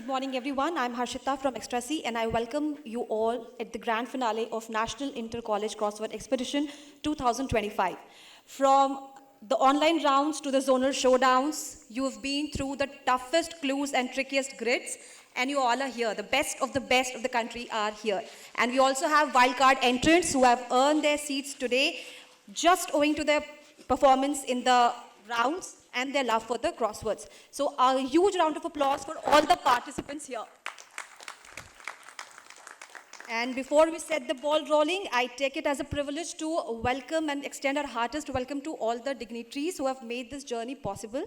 morning, everyone. I'm Harshita from Extra C, and I welcome you all at the grand finale of National Inter-College Crossword Expedition 2025. From the online rounds to the zonal showdowns, you have been through the toughest clues and trickiest grids, and you all are here. The best of the country are here. And we also have wildcard entrants who have earned their seats today just owing to their performance in the rounds and their love for the crosswords. So a huge round of applause for all the participants here. And before we set the ball rolling, I take it as a privilege to welcome and extend our heartiest welcome to all the dignitaries who have made this journey possible.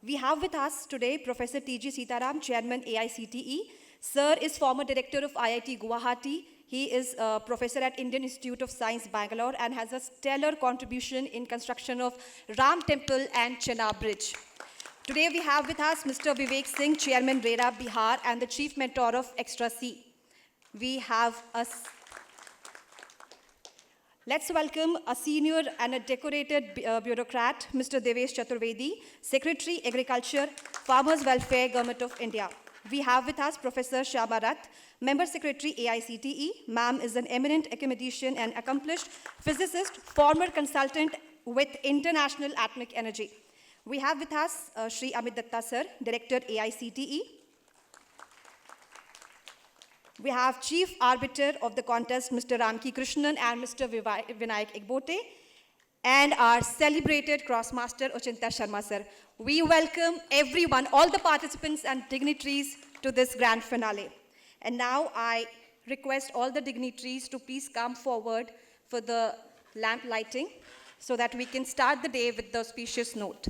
We have with us today Professor T.G. Sitaram, Chairman AICTE. Sir is former Director of IIT Guwahati. He is a professor at Indian Institute of Science, Bangalore, and has a stellar contribution in construction of Ram Temple and Chenab Bridge. Today we have with us Mr. Vivek Singh, Chairman RERA Bihar and the Chief Mentor of Extra C. Let's welcome a senior and a decorated bureaucrat, Mr. Devesh Chaturvedi, Secretary Agriculture, Farmers Welfare, Government of India. We have with us Professor Shyama Rath, Member Secretary AICTE. Ma'am is an eminent academician and accomplished physicist, former consultant with International Atomic Energy. We have with us Shri Amit Datta Sir, Director AICTE. We have Chief Arbiter of the contest, Mr. Ramki Krishnan and Mr. Vinayak Egbote, and our celebrated Crossmaster, Ochinta Sharma Sir. We welcome everyone, all the participants and dignitaries to this grand finale. And now I request all the dignitaries to please come forward for the lamp lighting so that we can start the day with the auspicious note.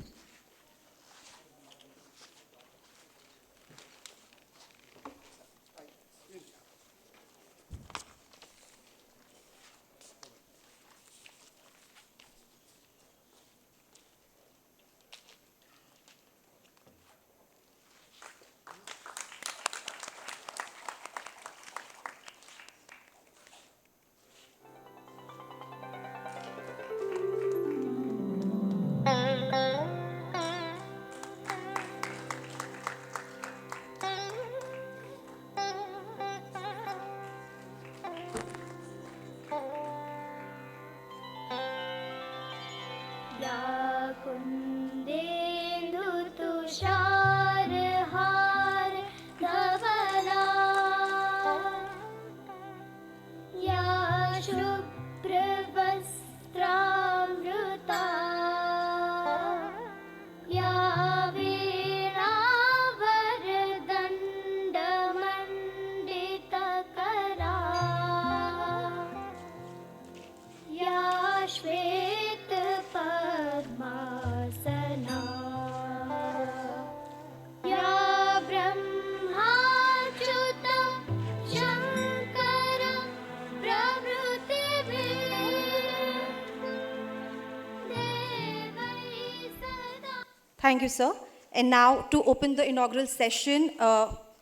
Thank you, sir. And now, to open the inaugural session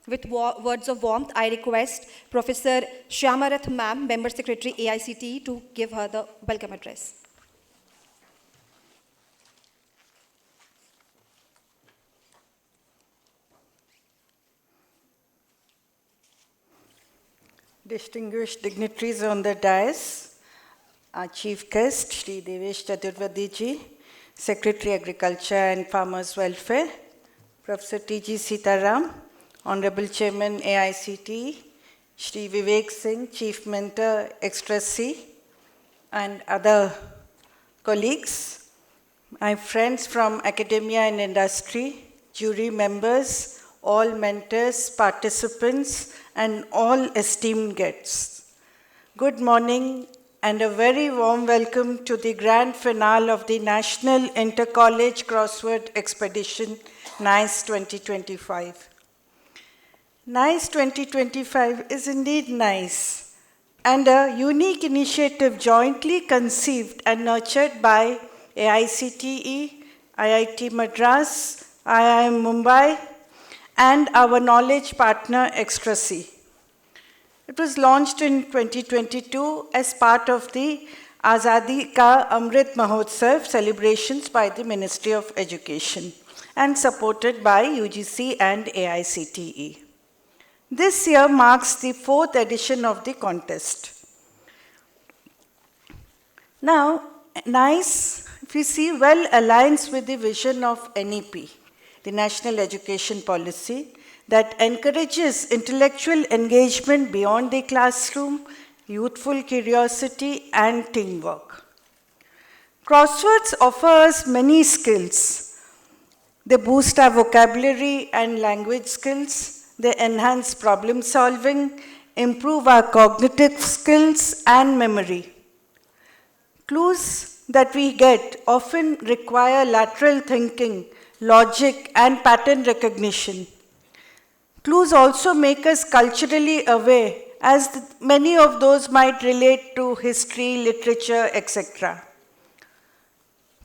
with words of warmth, I request Professor Shyama Rath Ma'am, Member Secretary AICTE, to give her the welcome address. Distinguished dignitaries on the dais, our chief guest, Shri Devesh Chaturvedi ji, Secretary Agriculture and Farmers Welfare, Professor T.G. Sitaram, Honorable Chairman AICTE, Shri Vivek Singh, Chief Mentor Extra C, and other colleagues, my friends from academia and industry, jury members, all mentors, participants, and all esteemed guests. Good morning and a very warm welcome to the grand finale of the National Inter-College Crossword Expedition, NICE 2025. NICE 2025 is indeed nice and a unique initiative jointly conceived and nurtured by AICTE, IIT Madras, IIM Mumbai, and our knowledge partner Extra C. It was launched in 2022 as part of the Azadi Ka Amrit Mahotsav celebrations by the Ministry of Education. and supported by UGC and AICTE. This year marks the 4th edition of the contest. Now, NICE, if you see, well aligns with the vision of NEP, the National Education Policy, that encourages intellectual engagement beyond the classroom, youthful curiosity, and teamwork. Crosswords offers many skills. They boost our vocabulary and language skills. They enhance problem solving, improve our cognitive skills and memory. Clues that we get often require lateral thinking, logic, and pattern recognition. Clues also make us culturally aware, as many of those might relate to history, literature, etc.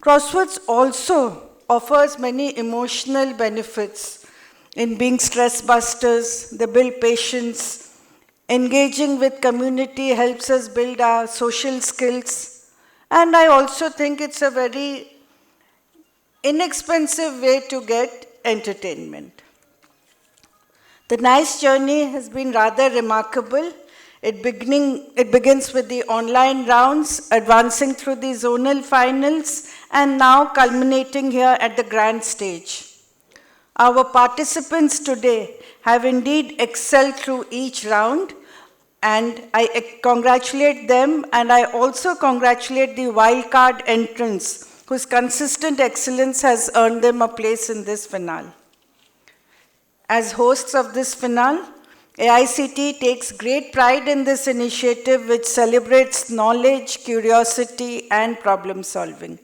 Crosswords also offers many emotional benefits in being stress busters. They build patience. Engaging with community helps us build our social skills. And I also think it's a very inexpensive way to get entertainment. The NICE journey has been rather remarkable. It begins with the online rounds, advancing through the zonal finals, and now culminating here at the grand stage. Our participants today have indeed excelled through each round, and I congratulate them, and I also congratulate the wildcard entrants, whose consistent excellence has earned them a place in this finale. As hosts of this finale, AICT takes great pride in this initiative, which celebrates knowledge, curiosity, and problem solving.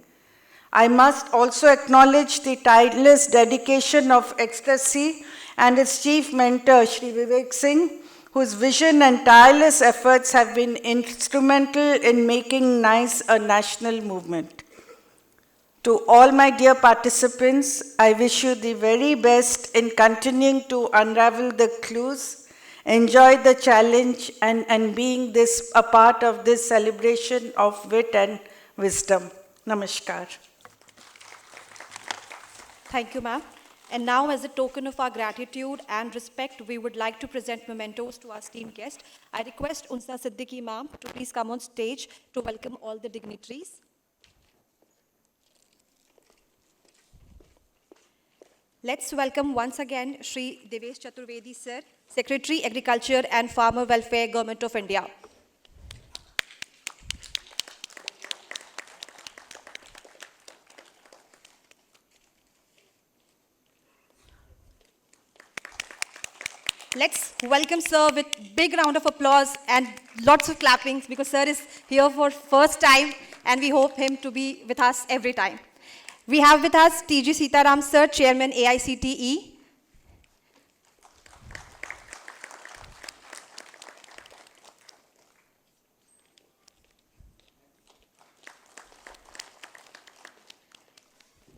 I must also acknowledge the tireless dedication of Ecstasy and its chief mentor, Shri Vivek Singh, whose vision and tireless efforts have been instrumental in making NICE a national movement. To all my dear participants, I wish you the very best in continuing to unravel the clues, enjoy the challenge, and being a part of this celebration of wit and wisdom. Namaskar. Thank you, ma'am. And now, as a token of our gratitude and respect, we would like to present mementos to our esteemed guest. I request Unsa Siddiqui, ma'am, to please come on stage to welcome all the dignitaries. Let's welcome once again Shri Devesh Chaturvedi, sir, Secretary, Agriculture and Farmer Welfare, Government of India. Let's welcome sir with big round of applause and lots of clappings, because sir is here for first time and we hope him to be with us every time. We have with us T.G. Sitaram sir, Chairman AICTE.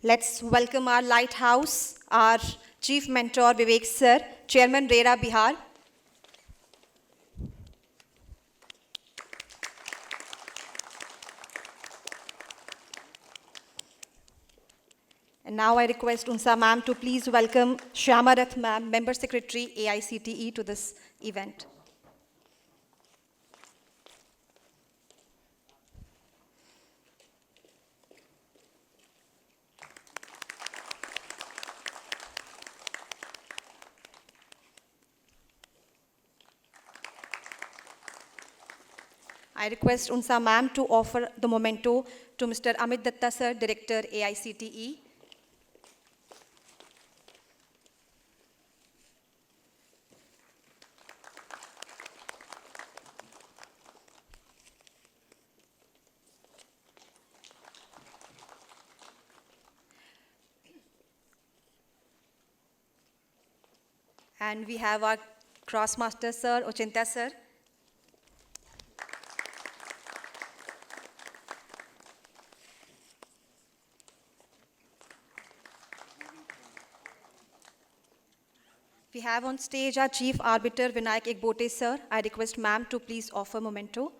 Let's welcome our lighthouse, our Chief Mentor Vivek sir, Chairman RERA Bihar. And now I request Unsa ma'am to please welcome Shyama Rath ma'am, Member Secretary AICTE, to this event. I request Unsa ma'am to offer the memento to Mr. Amit Datta sir, Director AICTE. And we have our Crossmaster sir, Ochinta sir. We have on stage our Chief Arbiter, Vinayak Egbote sir. I request ma'am to please offer memento.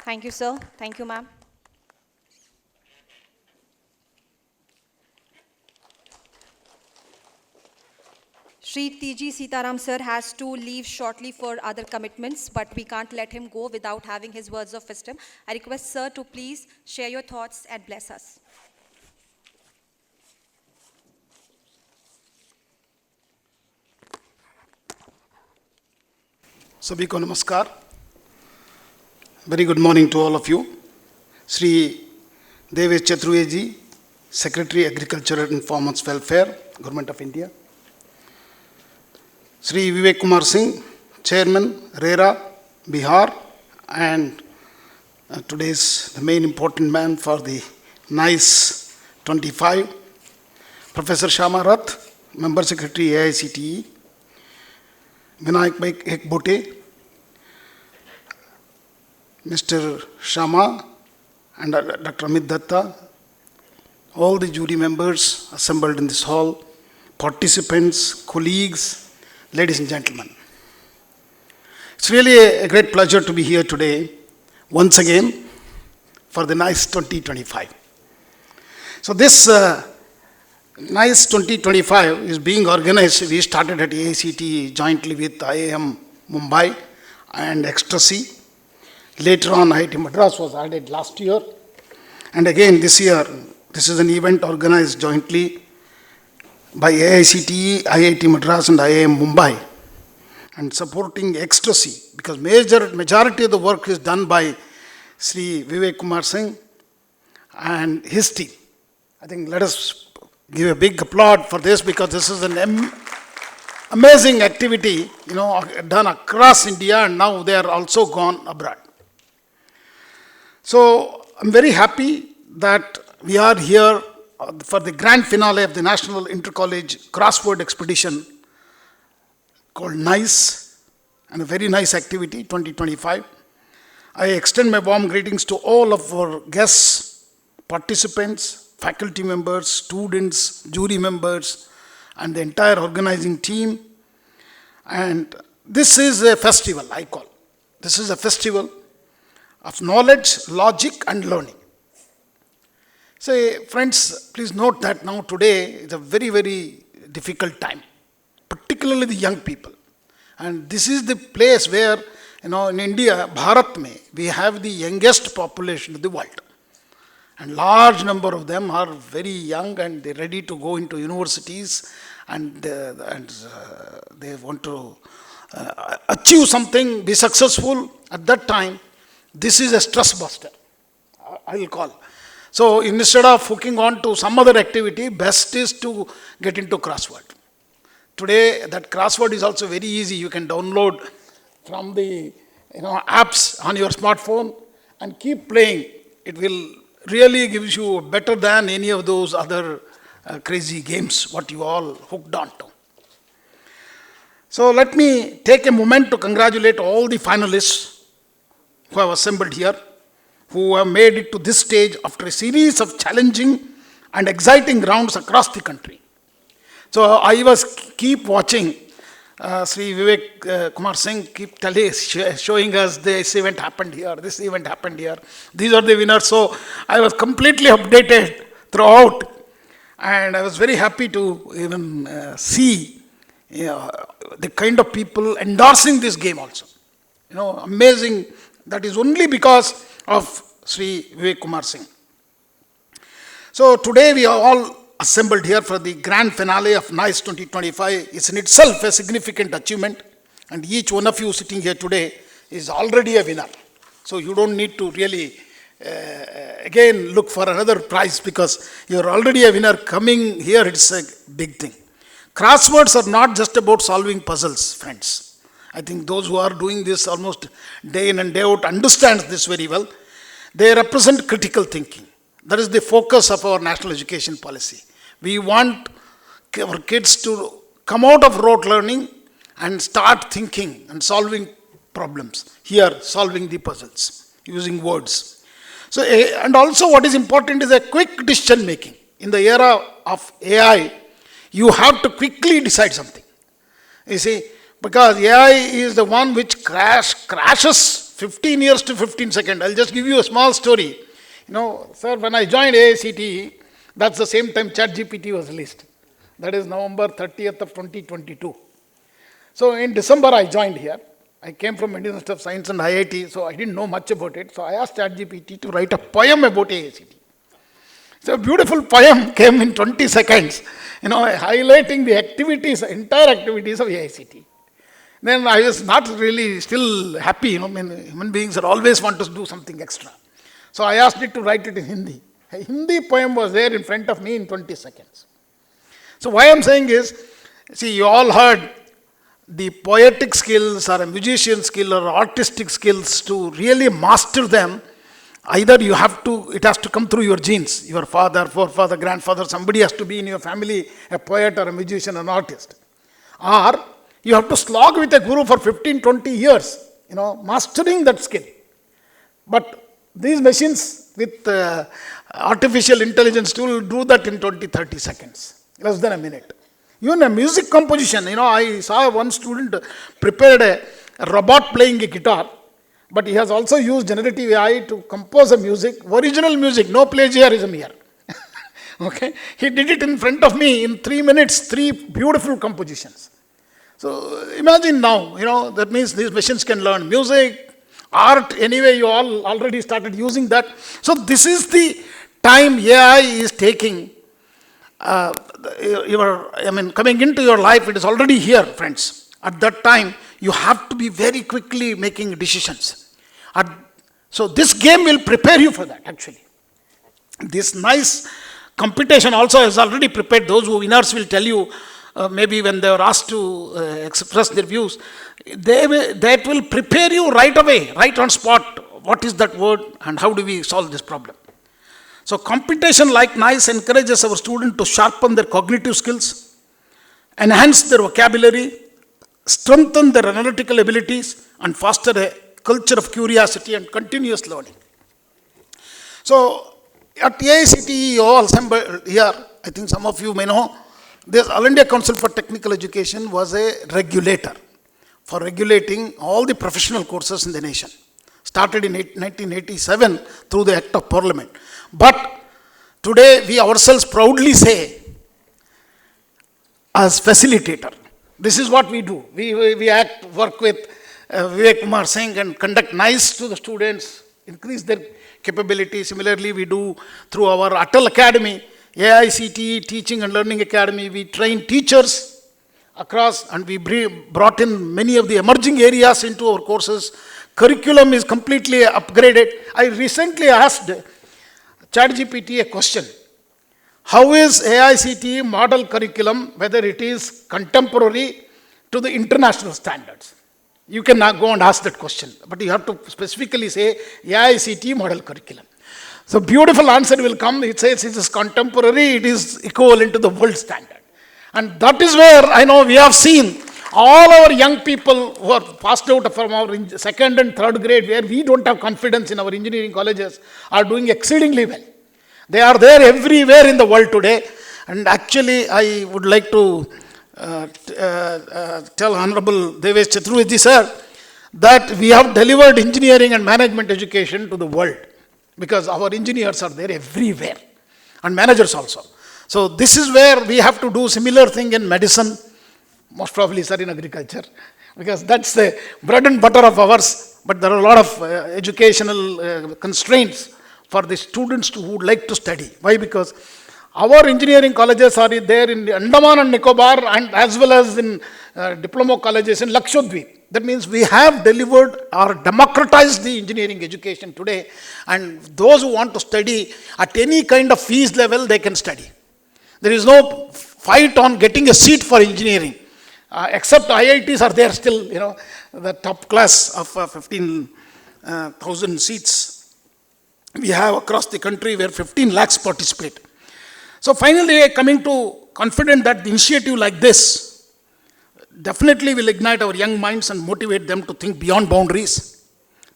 Thank you, sir. Thank you, ma'am. Shri TG Sitaram sir has to leave shortly for other commitments, but we can't let him go without having his words of wisdom. I request sir to please share your thoughts and bless us. सभी को नमस्कार. Very good morning to all of you. Sri Devesh Chaturvedi, Secretary Agriculture and Farmers Welfare, Government of India. Sri Vivek Kumar Singh, Chairman, RERA, Bihar, and today's the main important man for the NICE 25. Professor Shama Rath, Member Secretary AICTE. Vinayak Bhai Ekbote, Mr. Shama and Dr. Amit Datta, all the jury members assembled in this hall, participants, colleagues, ladies and gentlemen. It's really a great pleasure to be here today, once again, for the NICE 2025. So this NICE 2025 is being organized. We started at AICTE jointly with IIM Mumbai and Ecstasy. Later on, IIT Madras was added last year. And again this year, this is an event organized jointly by AICTE, IIT Madras and IIM Mumbai. And supporting Ecstasy, because majority of the work is done by Sri Vivek Kumar Singh and his team. I think let us give a big applaud for this, because this is an amazing activity, done across India, and now they are also gone abroad. So I'm very happy that we are here for the grand finale of the National Inter-College Crossword Expedition called NICE, and a very nice activity, 2025. I extend my warm greetings to all of our guests, participants, faculty members, students, jury members, and the entire organizing team. And this is a festival, I call. This is a festival of knowledge, logic, and learning. So, friends, please note that now today is a very, very difficult time, particularly the young people. And this is the place where, in India, Bharat mein, we have the youngest population of the world. And large number of them are very young and they're ready to go into universities, and they want to achieve something, be successful. At that time, this is a stress buster, I will call. So instead of hooking on to some other activity, best is to get into crossword. Today, that crossword is also very easy. You can download from the apps on your smartphone and keep playing. It will really gives you better than any of those other crazy games what you all hooked on to. So let me take a moment to congratulate all the finalists who have assembled here, who have made it to this stage after a series of challenging and exciting rounds across the country. So I was keep watching Sri Vivek Kumar Singh keep showing us this event happened here, this event happened here. These are the winners. So I was completely updated throughout, and I was very happy to even see the kind of people endorsing this game also. Amazing. That is only because of Sri Vivek Kumar Singh. So today we are all assembled here for the grand finale of NICE 2025. It's in itself a significant achievement, and each one of you sitting here today is already a winner. So you don't need to really again look for another prize, because you're already a winner. Coming here, it's a big thing. Crosswords are not just about solving puzzles, friends. I think those who are doing this almost day in and day out understand this very well. They represent critical thinking. That is the focus of our national education policy. We want our kids to come out of rote learning and start thinking and solving problems. Here, solving the puzzles, using words. So, and also what is important is a quick decision making. In the era of AI, you have to quickly decide something. You see, because AI is the one which crashes 15 years to 15 seconds. I'll just give you a small story. Sir, when I joined AICTE, that's the same time ChatGPT was released. That is November 30th of 2022. So in December, I joined here. I came from Indian Institute of Science and IIT, so I didn't know much about it. So I asked ChatGPT to write a poem about AICTE. So a beautiful poem came in 20 seconds, highlighting the activities, entire activities of AICTE. Then I was not really still happy, human beings always want to do something extra. So I asked it to write it in Hindi. A Hindi poem was there in front of me in 20 seconds. So why I'm saying is, see, you all heard the poetic skills or a musician skill or artistic skills. To really master them, either it has to come through your genes, your father, forefather, grandfather, somebody has to be in your family, a poet or a musician, an artist. Or you have to slog with a guru for 15, 20 years, mastering that skill. But these machines with artificial intelligence will do that in 20, 30 seconds, less than a minute. Even a music composition, I saw one student prepared a robot playing a guitar, but he has also used generative AI to compose a music, original music, no plagiarism here. Okay, he did it in front of me in 3 minutes, 3 beautiful compositions. So imagine now, that means these machines can learn music, art, anyway, you all already started using that. So this is the time AI is taking. Coming into your life, it is already here, friends. At that time, you have to be very quickly making decisions. So this game will prepare you for that, actually. This nice computation also has already prepared. Those who winners will tell you, maybe when they are asked to express their views, that will prepare you right away, right on spot. What is that word and how do we solve this problem? So computation like nice encourages our students to sharpen their cognitive skills, enhance their vocabulary, strengthen their analytical abilities, and foster a culture of curiosity and continuous learning. So at AICTE, you all assembled here, I think some of you may know, this All India Council for Technical Education was a regulator for regulating all the professional courses in the nation. Started in 1987 through the Act of Parliament. But today we ourselves proudly say, as facilitator, this is what we do. We work with Vivek Kumar Singh and conduct nice to the students, increase their capability. Similarly, we do through our Atal Academy, AICTE Teaching and Learning Academy, we train teachers across and we brought in many of the emerging areas into our courses. Curriculum is completely upgraded. I recently asked ChatGPT a question. How is AICTE model curriculum, whether it is contemporary to the international standards? You can now go and ask that question, but you have to specifically say AICTE model curriculum. So beautiful answer will come. It says it is contemporary, it is equivalent to the world standard. And that is where I know we have seen all our young people who are passed out from our second and third grade, where we don't have confidence in our engineering colleges, are doing exceedingly well. They are there everywhere in the world today. And actually, I would like to tell Honorable Devesh Chaturvedi sir that we have delivered engineering and management education to the world, because our engineers are there everywhere, and managers also. So this is where we have to do similar thing in medicine, most probably sir in agriculture, because that's the bread and butter of ours. But there are a lot of educational constraints for the students who would like to study. Why? Because our engineering colleges are there in Andaman and Nicobar, and as well as in diploma colleges in Lakshadweep. That means we have delivered or democratized the engineering education today, and those who want to study at any kind of fees level, they can study. There is no fight on getting a seat for engineering, except IITs are there still, the top class of 15,000 seats we have across the country, where 15 lakhs participate. So finally, coming to confident that the initiative like this definitely will ignite our young minds and motivate them to think beyond boundaries,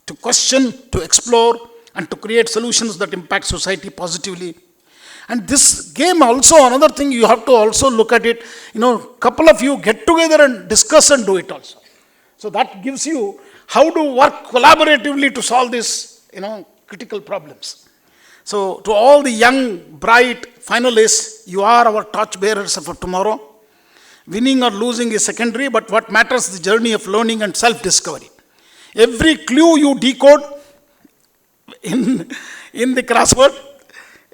to question, to explore, and to create solutions that impact society positively. And this game also, another thing you have to also look at it, couple of you get together and discuss and do it also. So that gives you how to work collaboratively to solve these, critical problems. So to all the young, bright finalists, you are our torchbearers for tomorrow. Winning or losing is secondary, but what matters is the journey of learning and self-discovery. Every clue you decode in the crossword,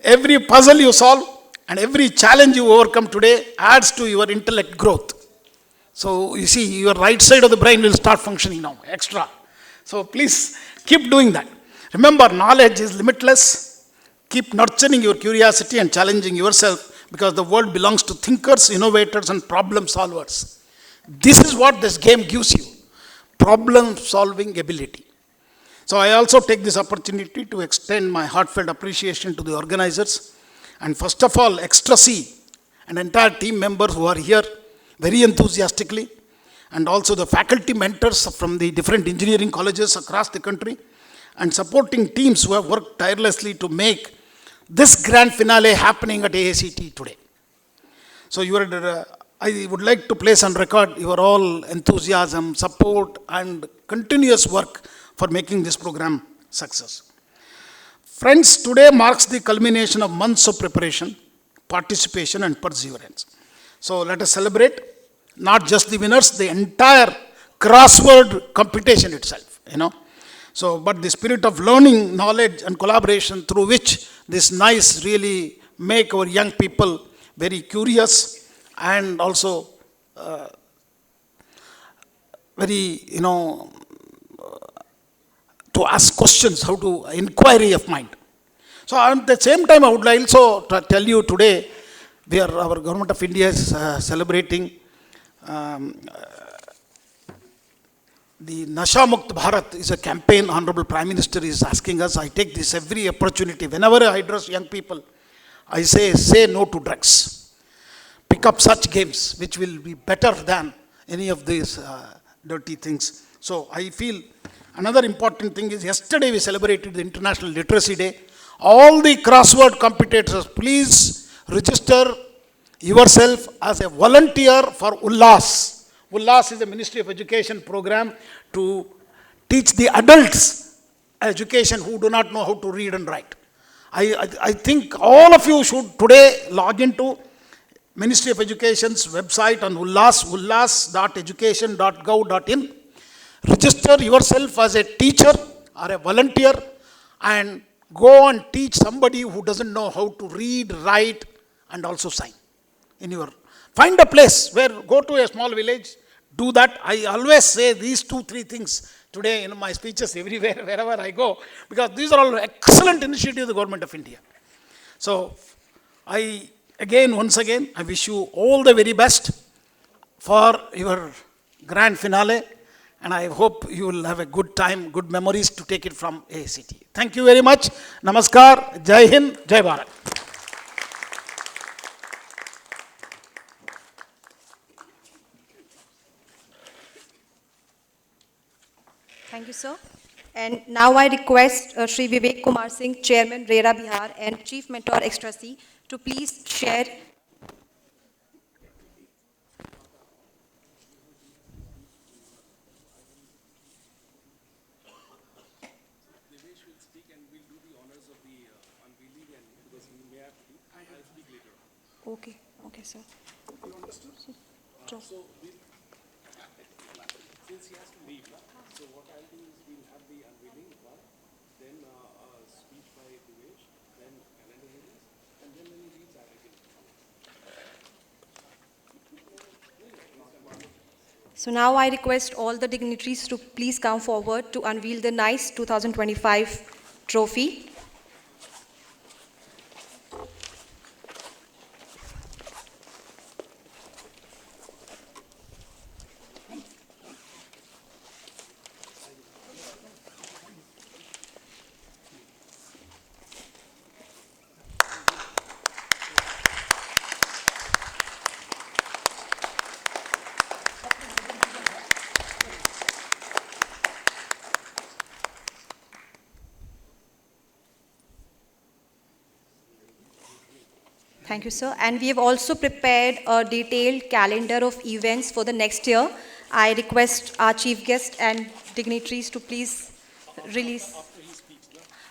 every puzzle you solve, and every challenge you overcome today adds to your intellect growth. So you see, your right side of the brain will start functioning now, extra. So please keep doing that. Remember, knowledge is limitless. Keep nurturing your curiosity and challenging yourself, because the world belongs to thinkers, innovators, and problem solvers. This is what this game gives you, problem-solving ability. So I also take this opportunity to extend my heartfelt appreciation to the organizers, and first of all, Extra C and entire team members who are here very enthusiastically, and also the faculty mentors from the different engineering colleges across the country, and supporting teams who have worked tirelessly to make this grand finale happening at AACT today. So I would like to place on record your all enthusiasm, support, and continuous work for making this program success. Friends, today marks the culmination of months of preparation, participation, and perseverance. So let us celebrate not just the winners, the entire crossword competition itself, So, but the spirit of learning, knowledge, and collaboration through which this nice really make our young people very curious and also very, to ask questions, how to inquiry of mind. So at the same time, I would also tell you today, our government of India is celebrating the Nasha Mukt Bharat is a campaign. Honorable Prime Minister is asking us. I take this every opportunity. Whenever I address young people, I say no to drugs. Pick up such games which will be better than any of these dirty things. So I feel another important thing is yesterday we celebrated the International Literacy Day. All the crossword competitors, please register yourself as a volunteer for Ullas. Ullas is a Ministry of Education program to teach the adults education who do not know how to read and write. I think all of you should today log into Ministry of Education's website on ullas.education.gov.in. Register yourself as a teacher or a volunteer and go and teach somebody who doesn't know how to read, write, and also sign. Find a place where, go to a small village, do that. I always say these 2-3 things today in my speeches everywhere, wherever I go, because these are all excellent initiatives of the Government of India. So, once again, I wish you all the very best for your grand finale, and I hope you will have a good time, good memories to take it from AACT. Thank you very much. Namaskar. Jai Hind. Jai Bharat. Thank you, sir. And now I request Shri Vivek Kumar Singh, Chairman, RERA Bihar, and Chief Mentor, Extra C, to please share. Okay, sir. You understood? Just. Since he has to leave, so what I'll do is we'll have the unveiling one, then a speech by Divesh, then calendar release, and then when he leaves, I will. So now I request all the dignitaries to please come forward to unveil the NICE 2025 trophy. Thank you, sir. And we have also prepared a detailed calendar of events for the next year. I request our chief guest and dignitaries to please release.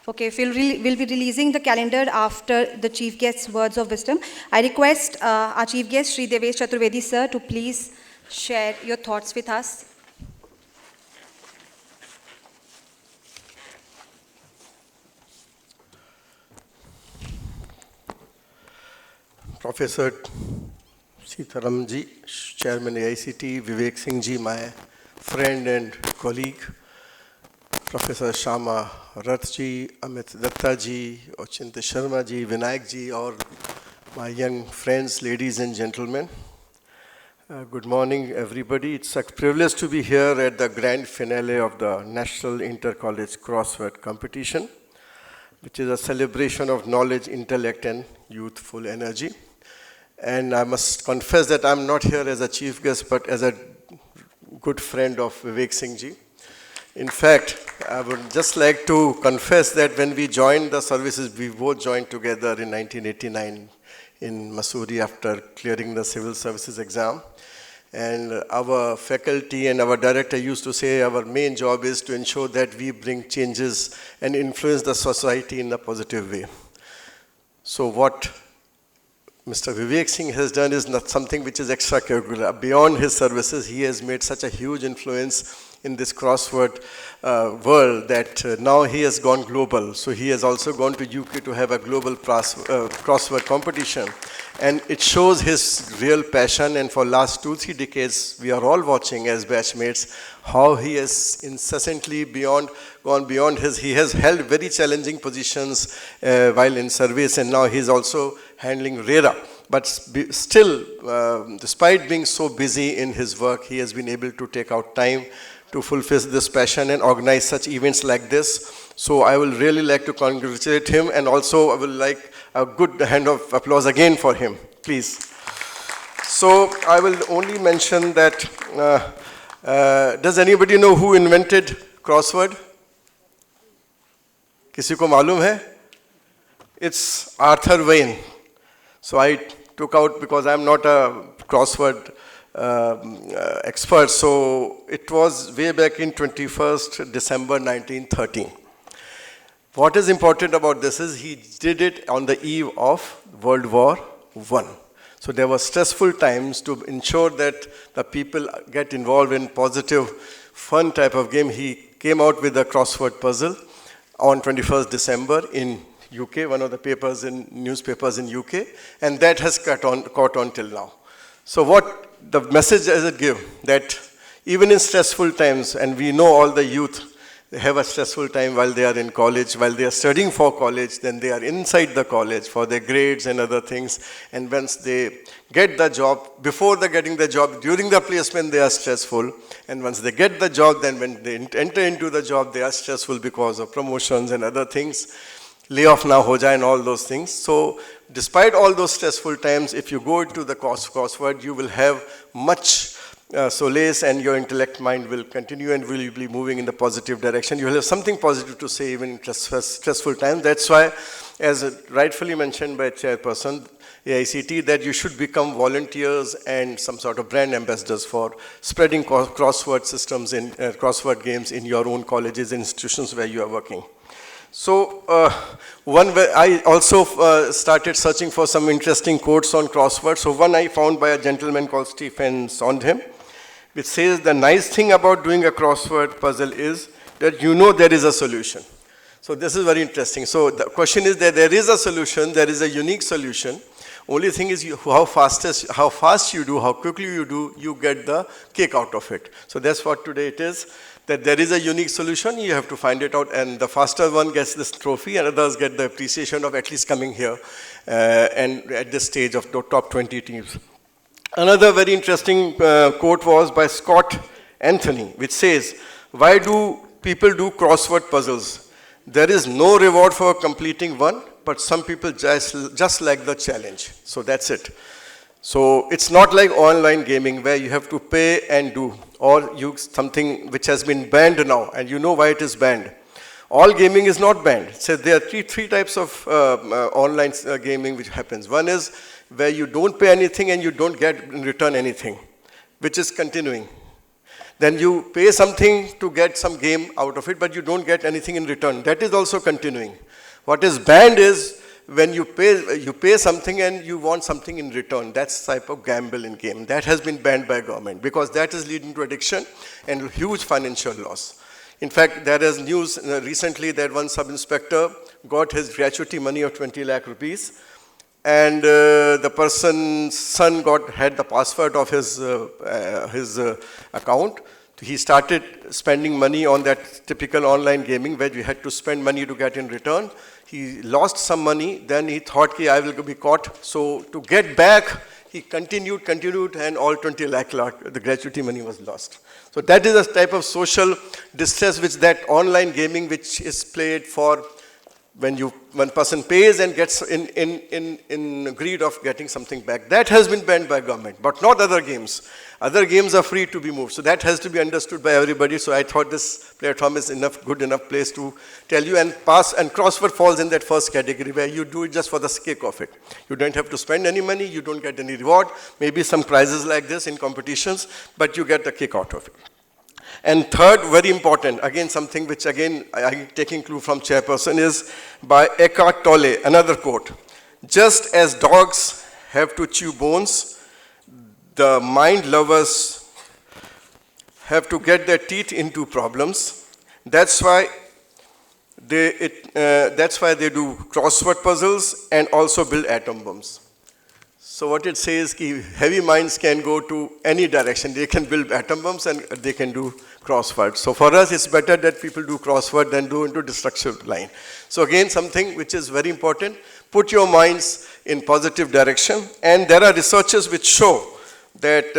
Okay, we'll be releasing the calendar after the chief guest's words of wisdom. I request our chief guest, Sri Devesh Chaturvedi sir, to please share your thoughts with us. Professor Sitaram ji, Chairman AICT, Vivek Singh ji, my friend and colleague, Professor Shama Rath ji, Amit Datta ji, Ochinte Sharma ji, Vinayak ji, or my young friends, ladies and gentlemen. Good morning, everybody. It's a privilege to be here at the grand finale of the National Inter-College Crossword Competition, which is a celebration of knowledge, intellect, and youthful energy. And I must confess that I'm not here as a chief guest, but as a good friend of Vivek Singh ji. In fact, I would just like to confess that when we joined the services, we both joined together in 1989 in Mussoorie after clearing the civil services exam. And our faculty and our director used to say our main job is to ensure that we bring changes and influence the society in a positive way. So what Mr. Vivek Singh has done is not something which is extracurricular. Beyond his services, he has made such a huge influence in this crossword world that now he has gone global. So he has also gone to UK to have a global crossword competition. And it shows his real passion, and for last 2-3 decades, we are all watching as batchmates how he has incessantly gone beyond he has held very challenging positions while in service, and now he's also handling RERA. But still, despite being so busy in his work, he has been able to take out time to fulfill this passion and organize such events like this. So I will really like to congratulate him, and also I will like a good hand of applause again for him, please. So I will only mention that, does anybody know who invented crossword? किसी को मालूम है? It's Arthur Wayne. So I took out, because I'm not a crossword expert, so it was way back in 21st December 1913. What is important about this is he did it on the eve of World War I. So there were stressful times. To ensure that the people get involved in positive, fun type of game, he came out with a crossword puzzle on 21st December in UK, one of the newspapers in UK, and that has caught on till now. So what the message does it give? That even in stressful times, and we know all the youth, they have a stressful time while they are in college, while they are studying for college, then they are inside the college for their grades and other things. And once they get the job, before they getting the job, during the placement, they are stressful. And once they get the job, then when they enter into the job, they are stressful because of promotions and other things. Layoff now ho jaye and all those things. So despite all those stressful times, if you go into the crossword, you will have much solace, and your intellect mind will continue and will be moving in the positive direction. You will have something positive to say even in stressful times. That's why, as rightfully mentioned by Chairperson AICT, that you should become volunteers and some sort of brand ambassadors for spreading crossword systems in crossword games in your own colleges and institutions where you are working. So I also started searching for some interesting quotes on crossword. So one I found by a gentleman called Stephen Sondheim, which says the nice thing about doing a crossword puzzle is that you know there is a solution. So this is very interesting. So the question is that there is a solution, there is a unique solution. Only thing is how fast you do, how quickly you do, you get the kick out of it. So that's what today it is. That there is a unique solution, you have to find it out, and the faster one gets this trophy, and others get the appreciation of at least coming here and at this stage of the top 20 teams. Another very interesting quote was by Scott Anthony, which says, why do people do crossword puzzles? There is no reward for completing one, but some people just like the challenge. So that's it. So it's not like online gaming where you have to pay and do, or use something which has been banned now, and you know why it is banned. All gaming is not banned. So there are three types of online gaming which happens. One is where you don't pay anything and you don't get in return anything, which is continuing. Then you pay something to get some game out of it, but you don't get anything in return. That is also continuing. What is banned is when you pay something and you want something in return. That's type of gamble in game. That has been banned by government because that is leading to addiction and huge financial loss. In fact, there is news recently that one sub-inspector got his gratuity money of 20 lakh rupees, and the person's son had the password of his account. He started spending money on that typical online gaming where you had to spend money to get in return. He lost some money, then he thought, I will be caught. So to get back, he continued, and all 20 lakh, the gratuity money was lost. So that is a type of social distress which that online gaming which is played for when one person pays and gets in greed of getting something back. That has been banned by government, but not other games. Other games are free to be moved. So that has to be understood by everybody. So I thought this platform is good enough place to tell you, and Crossword falls in that first category where you do it just for the sake of it. You don't have to spend any money, you don't get any reward, maybe some prizes like this in competitions, but you get a kick out of it. And third, very important, again something which again I'm taking clue from chairperson, is by Eckhart Tolle, another quote. Just as dogs have to chew bones, the mind lovers have to get their teeth into problems. That's why they do crossword puzzles and also build atom bombs. So what it says is heavy minds can go to any direction. They can build atom bombs and they can do crossword. So for us, it's better that people do crossword than do into destructive line. So again, something which is very important, put your minds in positive direction. And there are researches which show that,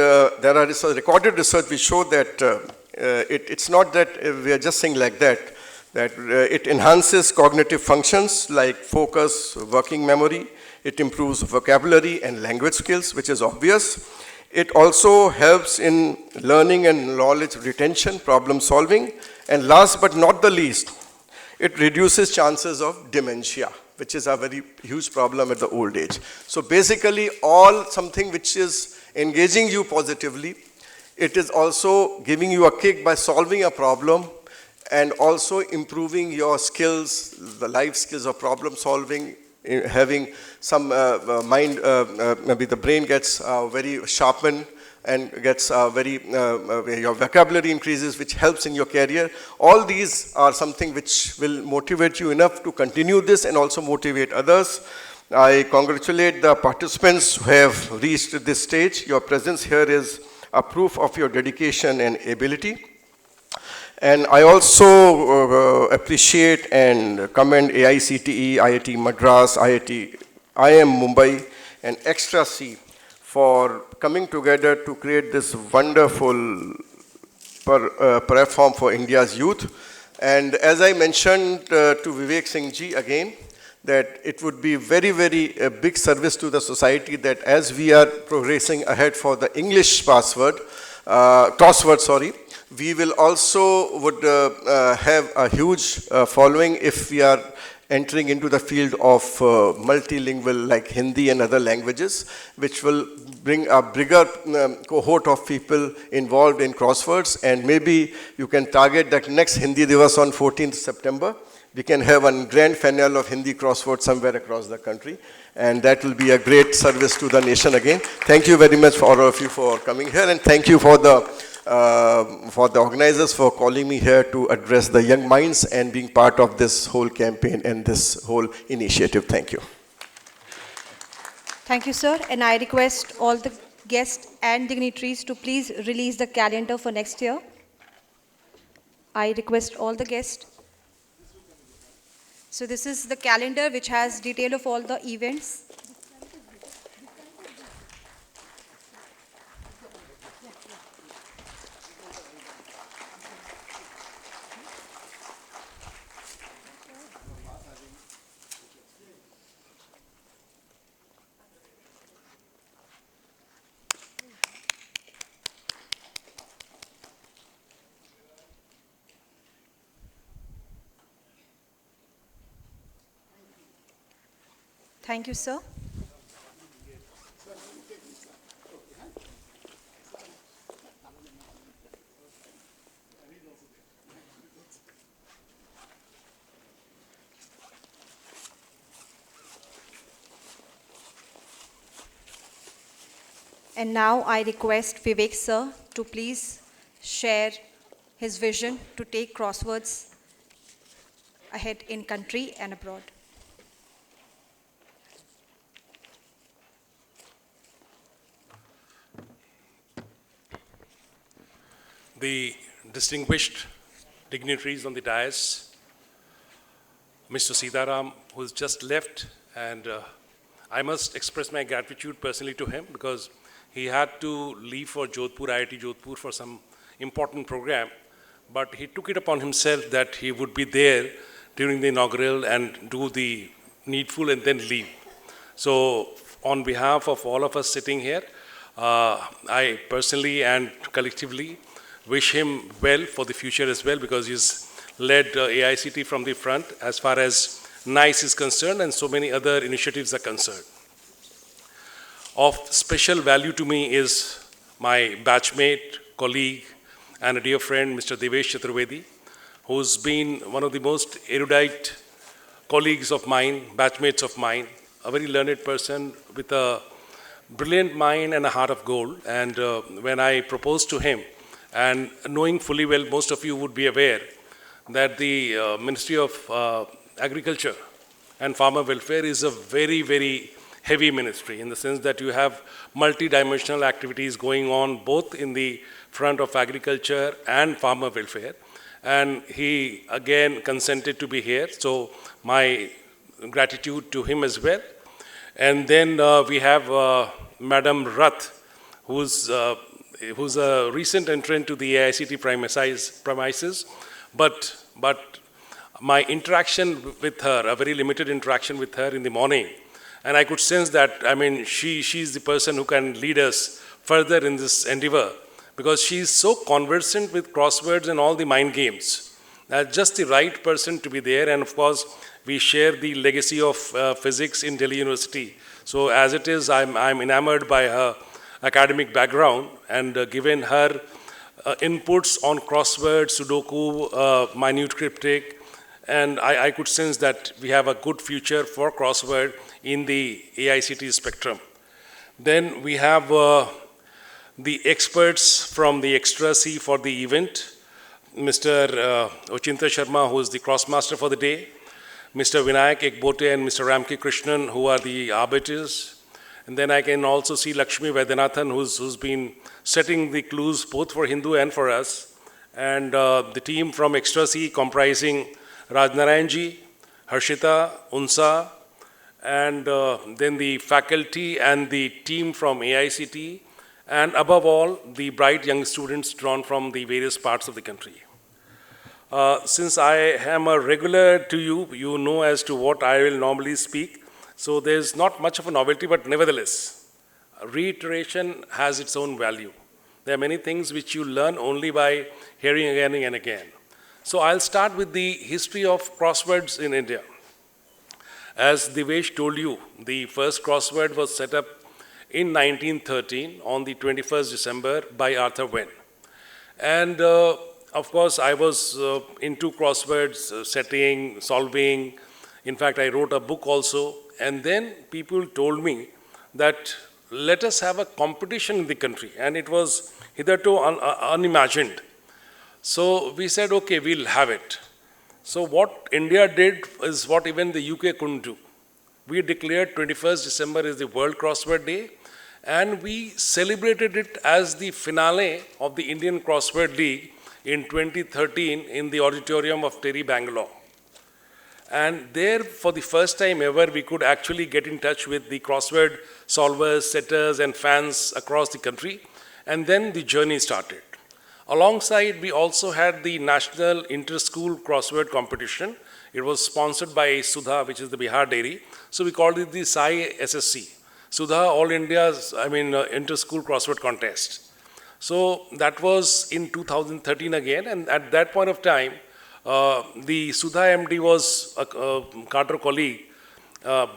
recorded research which show that it's not that we are just saying like that it enhances cognitive functions like focus, working memory. It improves vocabulary and language skills, which is obvious. It also helps in learning and knowledge retention, problem solving. And last but not the least, it reduces chances of dementia, which is a very huge problem at the old age. So basically, something which is engaging you positively, it is also giving you a kick by solving a problem and also improving your skills, the life skills of problem solving, having some mind, maybe the brain gets very sharpened and gets your vocabulary increases, which helps in your career. All these are something which will motivate you enough to continue this and also motivate others. I congratulate the participants who have reached this stage. Your presence here is a proof of your dedication and ability. And I also appreciate and commend AICTE, IIT Madras, IIM Mumbai, and Extra C for coming together to create this wonderful platform for India's youth. And as I mentioned to Vivek Singh ji again, that it would be very, very a big service to the society that as we are progressing ahead for the English crossword, we will also have a huge following if we are entering into the field of multilingual like Hindi and other languages, which will bring a bigger cohort of people involved in crosswords. And maybe you can target that next Hindi Divas on 14th September. We can have a grand finale of Hindi crossword somewhere across the country. And that will be a great service to the nation again. Thank you very much for all of you for coming here. And thank you for the organizers for calling me here to address the young minds and being part of this whole campaign and this whole initiative. Thank you. Thank you, sir. And I request all the guests and dignitaries to please release the calendar for next year. I request all the guests. So this is the calendar which has detail of all the events. Thank you, sir. And now I request Vivek sir to please share his vision to take Crosswords ahead in country and abroad. The distinguished dignitaries on the dais, Mr. Sitaram, who's just left, and I must express my gratitude personally to him because he had to leave for Jodhpur, IIT Jodhpur for some important program, but he took it upon himself that he would be there during the inaugural and do the needful and then leave. So on behalf of all of us sitting here, I personally and collectively wish him well for the future as well because he's led AICT from the front as far as NICE is concerned and so many other initiatives are concerned. Of special value to me is my batchmate, colleague, and a dear friend, Mr. Devesh Chaturvedi, who's been one of the most erudite colleagues of mine, batchmates of mine, a very learned person with a brilliant mind and a heart of gold. And when I proposed to him, and knowing fully well, most of you would be aware that the Ministry of Agriculture and Farmer Welfare is a very, very heavy ministry in the sense that you have multi-dimensional activities going on both in the front of agriculture and farmer welfare. And he again consented to be here, so my gratitude to him as well. And then we have Madam Rath, who's a recent entrant to the AICT premises, but my interaction with her, a very limited interaction with her in the morning, and I could sense that, I mean, she's the person who can lead us further in this endeavor because she's so conversant with crosswords and all the mind games. That's just the right person to be there, and of course, we share the legacy of physics in Delhi University. So as it is, I'm enamored by her academic background, and given her inputs on crosswords, Sudoku, minute cryptic, and I could sense that we have a good future for crossword in the AICT spectrum. Then we have the experts from the Extra C for the event, Mr. Ochinta Sharma, who is the crossmaster for the day, Mr. Vinayak Ekbote and Mr. Ramki Krishnan, who are the arbiters. And then I can also see Lakshmi Vaidyanathan, who's been setting the clues both for Hindu and for us. And the team from Extra C comprising Rajnarayanji, Harshita, Unsa, and then the faculty and the team from AICT, and above all, the bright young students drawn from the various parts of the country. Since I am a regular to you, you know as to what I will normally speak. So there's not much of a novelty, but nevertheless, reiteration has its own value. There are many things which you learn only by hearing again and again. So I'll start with the history of crosswords in India. As Devesh told you, the first crossword was set up in 1913 on the 21st December by Arthur Wen. And of course, I was into crosswords, setting, solving. In fact, I wrote a book also. And then people told me that let us have a competition in the country. And it was hitherto unimagined. So we said, okay, we'll have it. So what India did is what even the UK couldn't do. We declared 21st December is the World Crossword Day. And we celebrated it as the finale of the Indian Crossword League in 2013 in the auditorium of Terry, Bangalore. And there, for the first time ever, we could actually get in touch with the crossword solvers, setters, and fans across the country. And then the journey started. Alongside, we also had the National Inter-School Crossword Competition. It was sponsored by Sudha, which is the Bihar Dairy. So we called it the Sai SSC. Sudha, All India's, Inter-School Crossword Contest. So that was in 2013 again, and at that point of time, the Sudha MD was a Carter colleague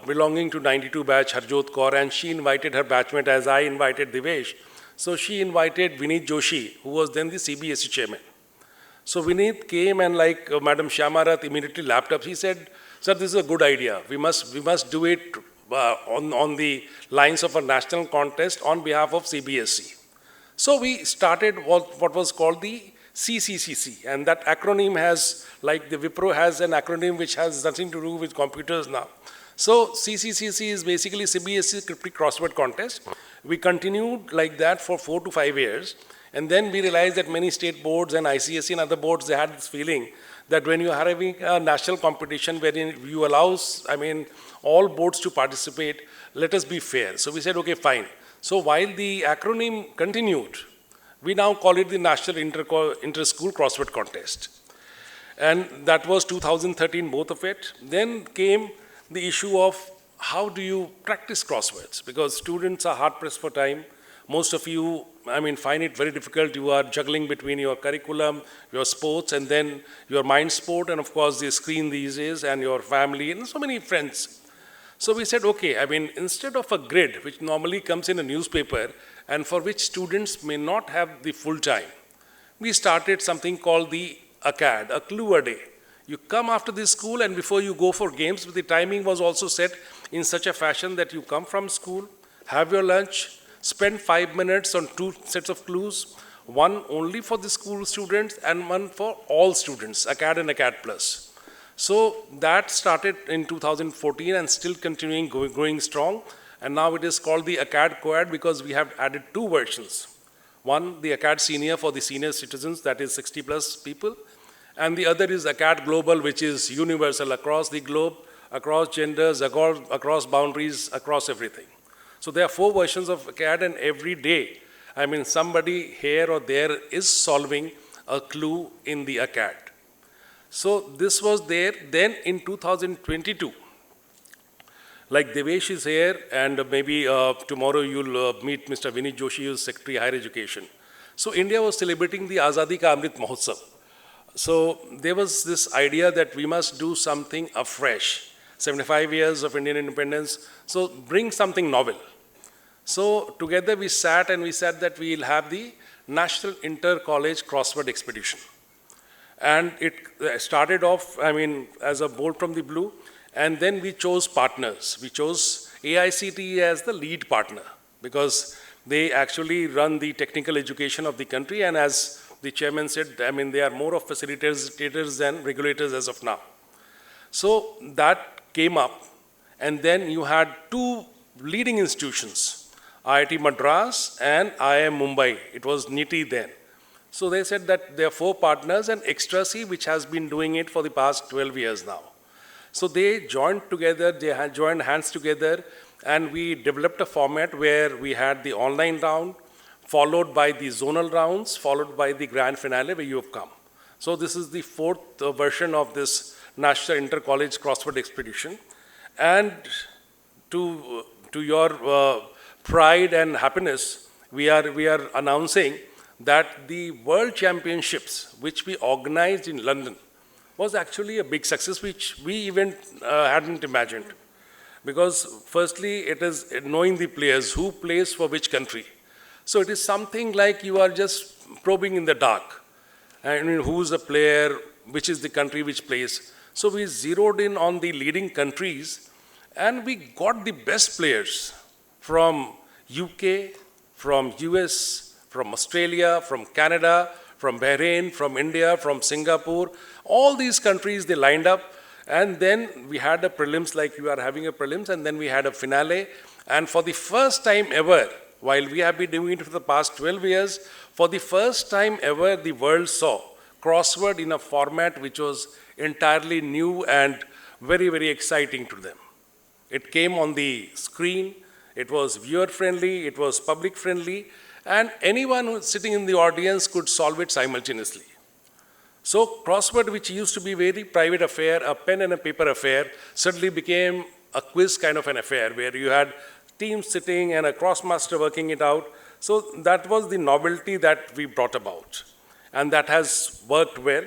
belonging to 92 batch, Harjot Kaur, and she invited her batchmate as I invited Devesh. So she invited Vineet Joshi, who was then the CBSE chairman. So Vineet came and Madam Shyamarath immediately lapped up. She said, sir, this is a good idea. We must do it on the lines of a national contest on behalf of CBSE. So we started what was called the CCCC, and that acronym has, like the Wipro has an acronym which has nothing to do with computers now. So CCCC is basically CBSE Cryptic Crossword Contest. We continued like that for 4 to 5 years, and then we realized that many state boards and ICSE and other boards, they had this feeling that when you are having a national competition wherein you allow, all boards to participate, let us be fair. So we said, okay, fine. So while the acronym continued, we now call it the National Inter-School Crossword Contest. And that was 2013, both of it. Then came the issue of how do you practice crosswords? Because students are hard pressed for time. Most of you, find it very difficult. You are juggling between your curriculum, your sports, and then your mind sport, and of course the screen these days, and your family, and so many friends. So we said, okay, instead of a grid, which normally comes in a newspaper, and for which students may not have the full time, we started something called the ACAD, a clue a day. You come after this school, and before you go for games, the timing was also set in such a fashion that you come from school, have your lunch, spend 5 minutes on 2 sets of clues, one only for the school students and one for all students, ACAD and ACAD Plus. So that started in 2014 and still continuing, growing strong. And now it is called the ACAD Co-Ed because we have added 2 versions. One, the ACAD Senior for the senior citizens, that is 60 plus people. And the other is ACAD Global, which is universal across the globe, across genders, across boundaries, across everything. So there are 4 versions of ACAD, and every day, somebody here or there is solving a clue in the ACAD. So this was there. Then in 2022, like Devesh is here, and maybe tomorrow you'll meet Mr. Vinit Joshi, who's Secretary Higher Education. So India was celebrating the Azadi Ka Amrit Mahotsav. So there was this idea that we must do something afresh. 75 years of Indian independence, so bring something novel. So together we sat and we said that we will have the National Inter-College Crossword Expedition. And it started off, as a bolt from the blue, and then we chose partners. We chose AICTE as the lead partner because they actually run the technical education of the country, and as the chairman said, they are more of facilitators than regulators as of now. So that came up, and then you had 2 leading institutions, IIT Madras and IIM Mumbai. It was NITI then. So they said that there are 4 partners and Extra-C, which has been doing it for the past 12 years now. So they joined together, they had joined hands together, and we developed a format where we had the online round, followed by the zonal rounds, followed by the grand finale where you have come. So this is the 4th version of this National Inter-College Crossword Expedition. And to your pride and happiness, we are announcing that the World Championships, which we organized in London, was actually a big success, which we even hadn't imagined. Because firstly, it is knowing the players, who plays for which country. So it is something like you are just probing in the dark. Who's the player, which is the country which plays. So we zeroed in on the leading countries, and we got the best players from UK, from US, from Australia, from Canada, from Bahrain, from India, from Singapore. All these countries, they lined up, and then we had a prelims like you are having a prelims, and then we had a finale. And for the first time ever, while we have been doing it for the past 12 years, for the first time ever, the world saw crossword in a format which was entirely new and very, very exciting to them. It came on the screen, it was viewer-friendly, it was public-friendly, and anyone who was sitting in the audience could solve it simultaneously. So crossword, which used to be a very private affair, a pen and a paper affair, suddenly became a quiz kind of an affair where you had teams sitting and a crossmaster working it out. So that was the novelty that we brought about, and that has worked well.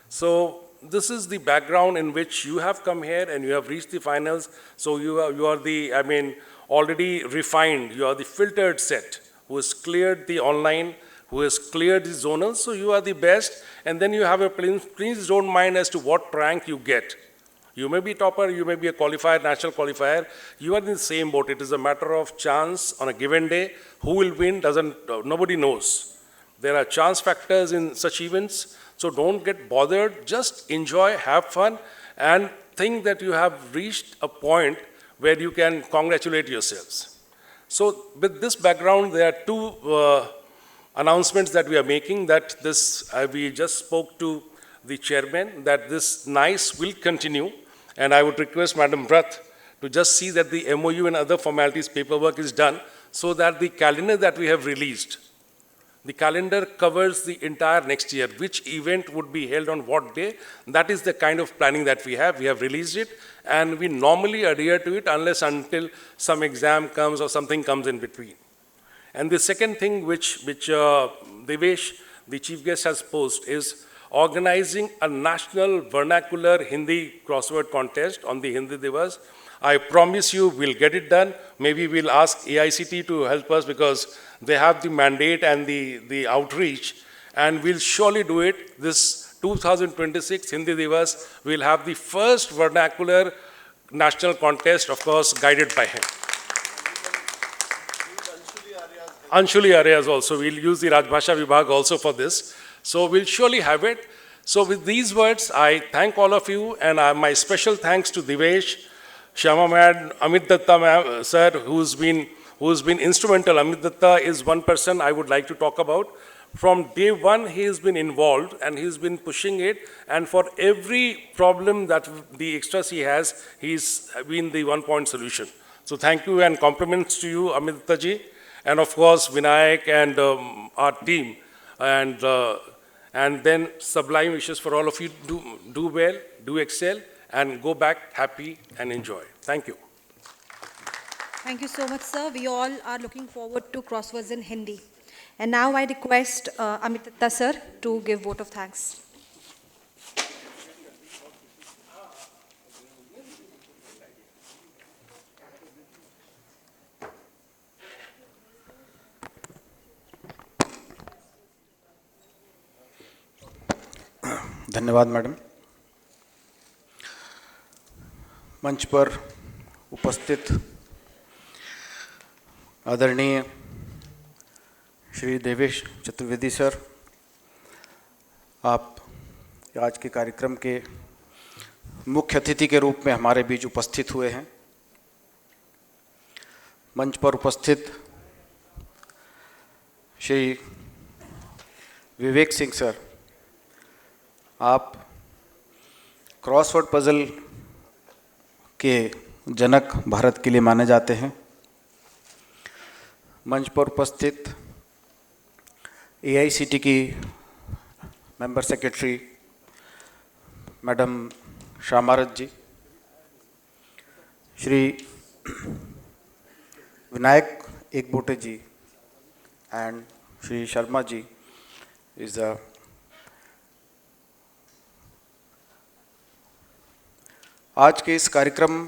So this is the background in which you have come here and you have reached the finals. So you are the, already refined, you are the filtered set who has cleared the online, who has cleared the zonal, so you are the best. And then you have a, please don't mind as to what rank you get. You may be topper, you may be a qualifier, national qualifier. You are in the same boat. It is a matter of chance on a given day. Who will win nobody knows. There are chance factors in such events. So don't get bothered. Just enjoy, have fun, and think that you have reached a point where you can congratulate yourselves. So with this background, there are two announcements that we are making, that we just spoke to the chairman that this NICE will continue, and I would request Madam Bhatt to just see that the MOU and other formalities paperwork is done, so that the calendar that we have released, the calendar covers the entire next year, which event would be held on what day. That is the kind of planning that we have. We have released it, and we normally adhere to it unless until some exam comes or something comes in between. And the second thing which Devesh, the chief guest, has posed is organizing a national vernacular Hindi crossword contest on the Hindi Divas. I promise you we'll get it done. Maybe we'll ask AICT to help us because they have the mandate and the outreach, and we'll surely do it. This 2026 Hindi Divas will have the first vernacular national contest, of course, guided by him. Anshuli Aryas also. We'll use the Rajbhasha Vibhag also for this. So we'll surely have it. So with these words, I thank all of you, and my special thanks to Devesh, Shyama Mad, Amit Datta sir, who's been instrumental. Amit Datta is one person I would like to talk about. From day one, he has been involved, and he's been pushing it. And for every problem that the extra C has, he's been the one-point solution. So thank you and compliments to you, Amit Datta ji. And of course, Vinayak and our team, and then sublime wishes for all of you. Do well, do excel, and go back happy and enjoy. Thank you. Thank you so much, sir. We all are looking forward to crosswords in Hindi. And now I request Amit Datta sir to give vote of thanks. धन्यवाद madam. मंच पर उपस्थित आदरणीय Shri Devesh Chaturvedi sir, आप आज के कार्यक्रम के मुख्य अतिथि के रूप में हमारे बीच उपस्थित हुए हैं। मंच पर उपस्थित श्री विवेक सिंह सर, आप क्रॉसवर्ड पजल के जनक भारत के लिए माने जाते हैं। मंच पर उपस्थित AICT की मेंबर सेक्रेटरी मैडम शामारत ji, Shri Vinayak Ekbote ji and Shri Sharma ji is the आज के इस कार्यक्रम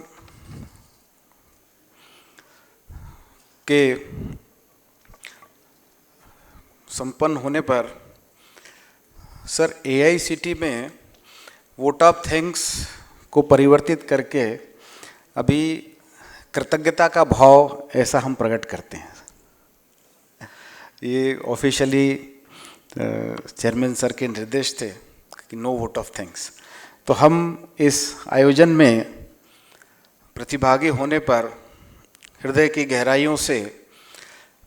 के संपन्न होने पर सर AICT में वोट ऑफ थैंक्स को परिवर्तित करके अभी कृतज्ञता का भाव ऐसा हम प्रकट करते हैं। ये ऑफिशियली चेयरमैन सर के निर्देश थे कि नो वोट ऑफ थैंक्स। तो हम इस आयोजन में प्रतिभागी होने पर हृदय की गहराइयों से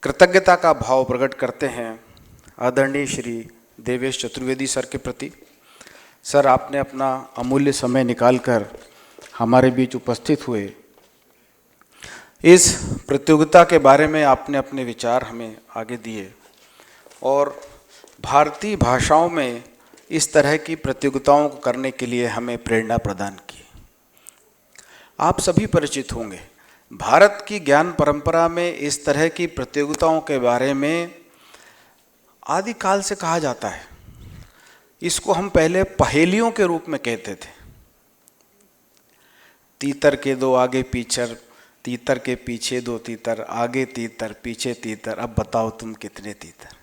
कृतज्ञता का भाव प्रकट करते हैं आदरणीय श्री देवेश चतुर्वेदी सर के प्रति। सर, आपने अपना अमूल्य समय निकालकर हमारे बीच उपस्थित हुए। इस प्रतियोगिता के बारे में आपने अपने विचार हमें आगे दिए और भारतीय भाषाओं में इस तरह की प्रतियोगिताओं को करने के लिए हमें प्रेरणा प्रदान की। आप सभी परिचित होंगे, भारत की ज्ञान परंपरा में इस तरह की प्रतियोगिताओं के बारे में आदिकाल से कहा जाता है। इसको हम पहले पहेलियों के रूप में कहते थे। तीतर के दो आगे पीछर, तीतर के पीछे दो तीतर, आगे तीतर पीछे तीतर, अब बताओ तुम कितने तीतर।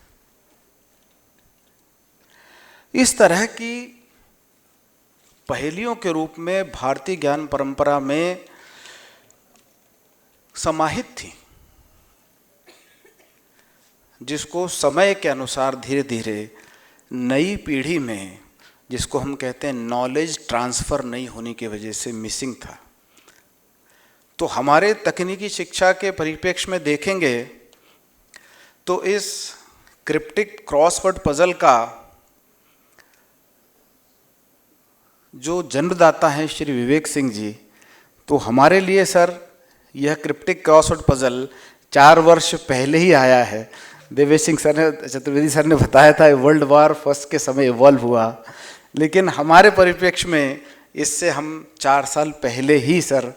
इस तरह की पहेलियों के रूप में भारतीय ज्ञान परंपरा में समाहित थी, जिसको समय के अनुसार धीरे धीरे नई पीढ़ी में, जिसको हम कहते हैं नॉलेज ट्रांसफ़र नहीं होने की वजह से मिसिंग था। तो हमारे तकनीकी शिक्षा के परिप्रेक्ष्य में देखेंगे तो इस क्रिप्टिक क्रॉसवर्ड पजल का जो जन्मदाता हैं श्री विवेक सिंह जी, तो हमारे लिए सर यह क्रिप्टिक क्रॉसवर्ड पजल 4 वर्ष पहले ही आया है। देवेश सिंह सर ने, चतुर्वेदी सर ने बताया था वर्ल्ड वार फर्स्ट के समय इवॉल्व हुआ, लेकिन हमारे परिप्रेक्ष्य में इससे हम 4 साल पहले ही सर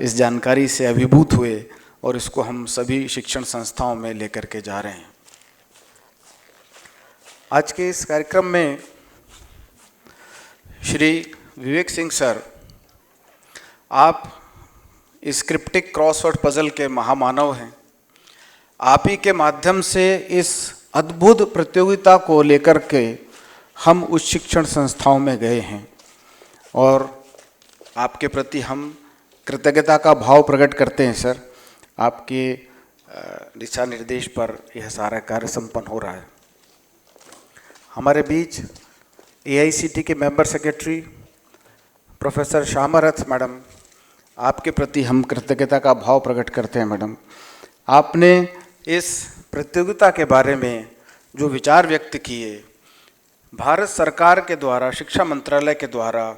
इस जानकारी से अभिभूत हुए और इसको हम सभी शिक्षण संस्थाओं में लेकर के जा रहे हैं। आज के इस कार्यक्रम में श्री विवेक सिंह सर, आप इस क्रिप्टिक क्रॉसवर्ड पजल के महामानव हैं। आप ही के माध्यम से इस अद्भुत प्रतियोगिता को लेकर के हम उच्च शिक्षण संस्थाओं में गए हैं और आपके प्रति हम कृतज्ञता का भाव प्रकट करते हैं सर। आपके दिशा निर्देश पर यह सारा कार्य संपन्न हो रहा है। हमारे बीच AICT के मेंबर सेक्रेटरी प्रोफेसर श्यामारथ मैडम, आपके प्रति हम कृतज्ञता का भाव प्रकट करते हैं। मैडम, आपने इस प्रतियोगिता के बारे में जो विचार व्यक्त किए, भारत सरकार के द्वारा, शिक्षा मंत्रालय के द्वारा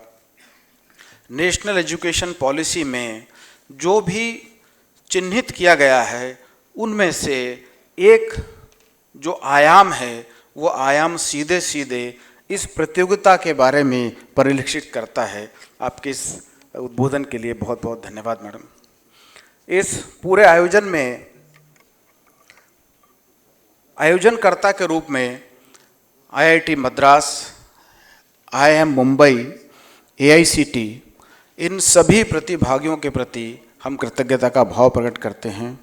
नेशनल एजुकेशन पॉलिसी में जो भी चिन्हित किया गया है, उनमें से एक जो आयाम है वो आयाम सीधे सीधे इस प्रतियोगिता के बारे में परिलक्षित करता है। आपके इस उद्बोधन के लिए बहुत बहुत धन्यवाद मैडम। इस पूरे आयोजन में आयोजनकर्ता के रूप में IIT Madras, IIM Mumbai, AICT, इन सभी प्रतिभागियों के प्रति हम कृतज्ञता का भाव प्रकट करते हैं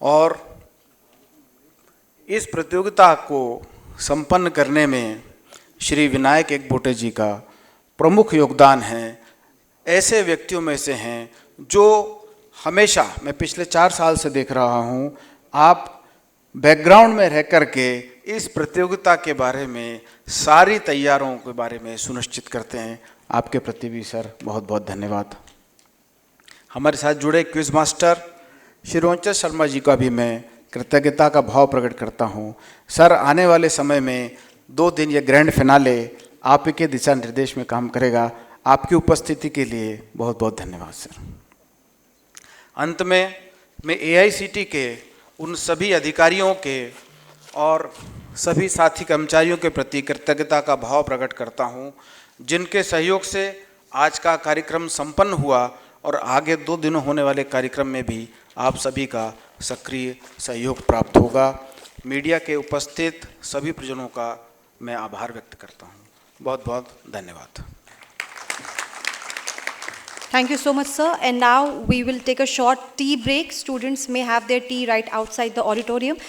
और इस प्रतियोगिता को संपन्न करने में श्री विनायक एकबोटे जी का प्रमुख योगदान है। ऐसे व्यक्तियों में से हैं जो हमेशा, मैं पिछले 4 साल से देख रहा हूँ, आप बैकग्राउंड में रह कर के इस प्रतियोगिता के बारे में, सारी तैयारों के बारे में सुनिश्चित करते हैं। आपके प्रति भी सर बहुत बहुत धन्यवाद। हमारे साथ जुड़े क्विज मास्टर श्री रोंचन शर्मा जी का भी मैं कृतज्ञता का भाव प्रकट करता हूँ। सर, आने वाले समय में 2 दिन ये ग्रैंड फिनाले आप ही के दिशा निर्देश में काम करेगा। आपकी उपस्थिति के लिए बहुत बहुत धन्यवाद सर। अंत में मैं AICT के उन सभी अधिकारियों के और सभी साथी कर्मचारियों के प्रति कृतज्ञता का भाव प्रकट करता हूं, जिनके सहयोग से आज का कार्यक्रम संपन्न हुआ और आगे 2 दिनों होने वाले कार्यक्रम में भी आप सभी का सक्रिय सहयोग प्राप्त होगा। मीडिया के उपस्थित सभी परिजनों का मैं आभार व्यक्त करता हूं। बहुत बहुत धन्यवाद। Thank you so much, sir. And now we will take a short tea break. Students may have their tea right outside the auditorium.